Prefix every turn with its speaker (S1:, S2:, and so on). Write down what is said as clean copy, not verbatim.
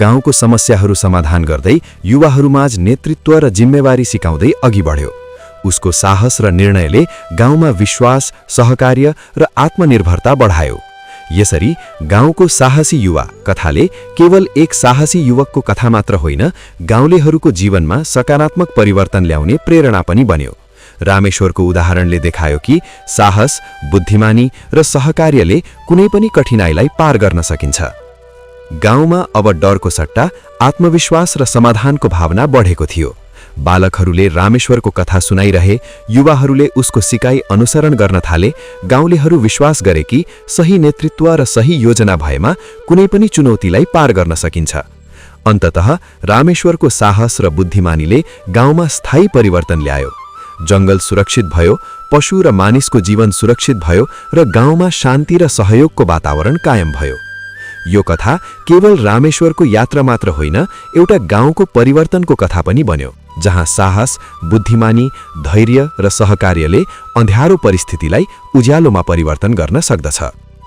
S1: गाउँको समस्याहरू समाधान गर्दै युवाहरूमाझ नेतृत्व र जिम्मेवारी सिकाउँदै अघि बढ्यो। उसको साहस र निर्णयले गाउँमा विश्वास, सहकार्य र आत्मनिर्भरता बढायो। यसरी गाउँको साहसी युवा कथाले केवल एक साहसी युवकको कथा मात्र होइन, गाउँलेहरूको जीवनमा सकारात्मक परिवर्तन ल्याउने प्रेरणा पनि बन्यो। रामेश्वरको उदाहरणले देखायो कि साहस, बुद्धिमानी र सहकार्यले कुनै पनि कठिनाइलाई पार गर्न सकिन्छ। गाउँमा अब डरको सट्टा आत्मविश्वास र समाधानको भावना बढेको थियो। बालकहरूले रामेश्वरको कथा सुनाइरहे, युवाहरूले उसको सिकाइ अनुसरण गर्न थाले। गाउँलेहरू विश्वास गरे कि सही नेतृत्व र सही योजना भएमा कुनै पनि चुनौतीलाई पार गर्न सकिन्छ। अन्ततः रामेश्वरको साहस र बुद्धिमानीले गाउँमा स्थायी परिवर्तन ल्यायो। जंगल सुरक्षित भयो, पशु र मानिसको जीवन सुरक्षित भयो र गाउँमा शान्ति र सहयोगको वातावरण कायम भयो। यो कथा केवल रामेश्वरको यात्रा मात्र होइन, एउटा गाउँको परिवर्तनको कथा पनि बन्यो, जहाँ साहस, बुद्धिमानी, धैर्य र सहकार्यले अँध्यारो परिस्थितिलाई उज्यालोमा परिवर्तन गर्न सक्दछ।